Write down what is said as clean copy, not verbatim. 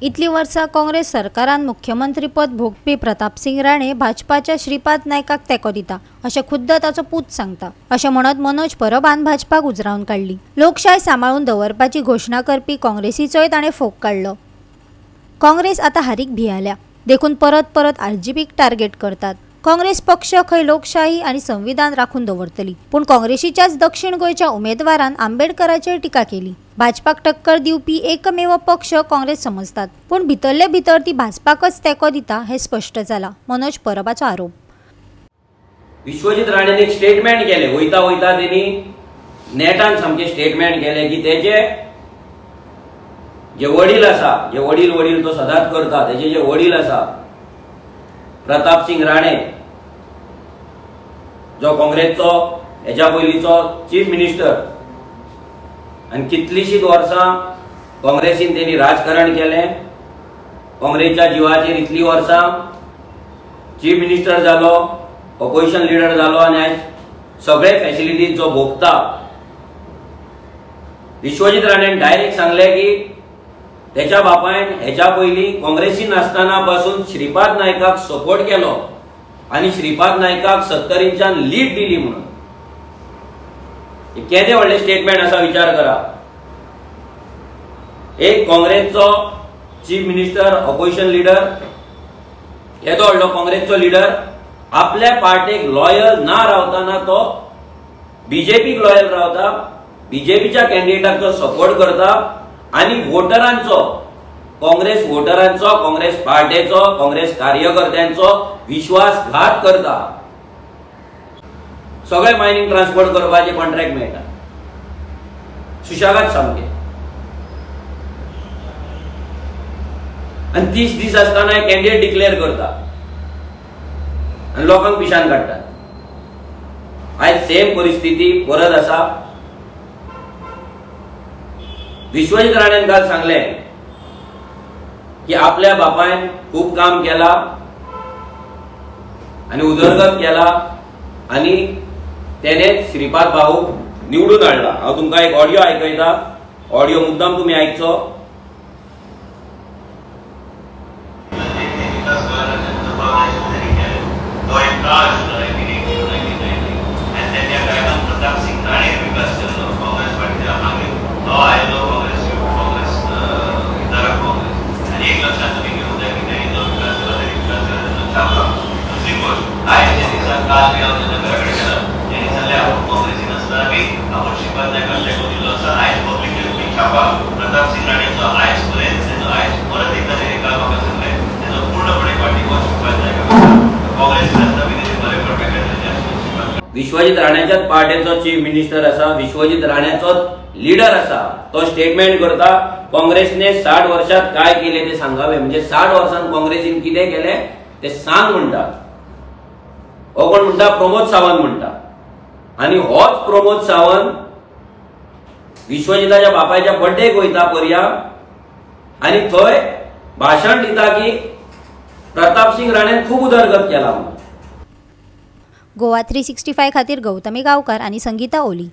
इतली वर्सां काँग्रेस सरकारान मुख्यमंत्रीपद भोगपी प्रतापसिंग राणे भाजपाच्या श्रीपाद नायकाक तेको दिता अशें खुद्द ताचो पूत सांगता। अशें म्हणत मनोज परबान भाजपाक उजरावन काडली। लोकशाय सांबाळून दवरपाची घोषणा करपी काँग्रेसीचोय ताणें फोग काडलो। काँग्रेस आतां हारीक भियाल्या, देखून परत परत आरजीपीक टार्गेट करतात। काँग्रेस पक्ष खंय लोकशाही आनी संविधान राखून दवरतली, पूण काँग्रेसीच्याच दक्षिण गोंयच्या उमेदवारान आंबेडकराचेर टिका केली। भाजपाक टक्कर दिवपी एकमेव पक्ष काँग्रेस समजतात, पूण भितरले भितर ती भाजपाकच तेको दिता हें स्पश्ट जाला। मनोज परबाचो आरोप। विश्वजीत राणेन एक स्टेटमेंट केले, वयता वयता तेणी नेटान सामके स्टेटमेंट केले की तेजे जे वडील आसा, जे वडील तो सदांच करता, तेजे जे वडील आसा प्रतापसिंग राणे, जो काँग्रेसचो हेच्या पयलींचो चीफ मिनिस्टर आनी कितलीशींच वर्सां काँग्रेसीन तेणी राजकारण केलें। काँग्रेसच्या जिवाचेर इतली वर्सां चीफ मिनिस्टर जालो, ऑपोजिशन लिडर जालो आनी आयज सगळे फॅसिलिटीज जो भोगता। विश्वजीत राणेन डायरेक्ट सांगले की त्याच्या बापायन हेच्या पयलीं काँग्रेसीन आसतना पासून श्रीपाद नायकाक सपोर्ट केलो आनी श्रीपाद नायकाक 70च्यान लीड दिली म्हणून। केदे व्हडले स्टेटमेंट आसा विचार करा। एक काँग्रेसचो चीफ मिनिस्टर, ऑपोजिशन लिडर, येदो व्हडलो काँग्रेसचो लिडर आपल्या पार्टीक लॉयल ना रावतना तो बीजेपीक लॉयल रावता, बीजेपीच्या कॅन्डिडेटाक तो सपोर्ट करता आनी वोटरांचो, काँग्रेस वोटरांचो, काँग्रेस पार्टीचो, काँग्रेस कार्यकर्त्यांचो विश्वासघात करता। सगळे मायनिंग ट्रान्सपोर्ट करपाचे कॉन्ट्रॅक्ट मेळटा, सुशागाद सामके। आनी 30 दीस आसतना कॅन्डिडेट डिक्लेअर करता आनी लोकांक पिशान काडटा। आयज सेम परिस्थिती परत आसा। विश्वजीत राणेन काल सांगले की आपल्या बापायन खूप काम केला आणि उदरगत केला आणि त्याने श्रीपाद भाऊ निवडून हाडला। हांव तुमकां एक ऑडियो आयकयता, ऑडियो मुद्दाम तुम्ही आयकचो। विश्वजीत राणेच्याच पार्टीचो चीफ मिनिस्टर आसा, विश्वजीत राणेचो लीडर आसा, तो स्टेटमेंट करता काँग्रेसने 60 वर्षात काय केले ते सांगावे। म्हणजे 60 वर्षांत काँग्रेसीन कितें केले ते सांग म्हणटा। हो कोण म्हणटा? प्रमोद सावंत म्हणटा। आणि होच प्रमोद सावंत विश्वजीताच्या बापायच्या बर्थडेक वयता पर्या आणि थंय भाषण दिता की प्रतापसिंग राणेन खूप उदरगत केला म्हणून। गोवा 365 खातीर गौतमी गांवकार आनी संगीता ओली।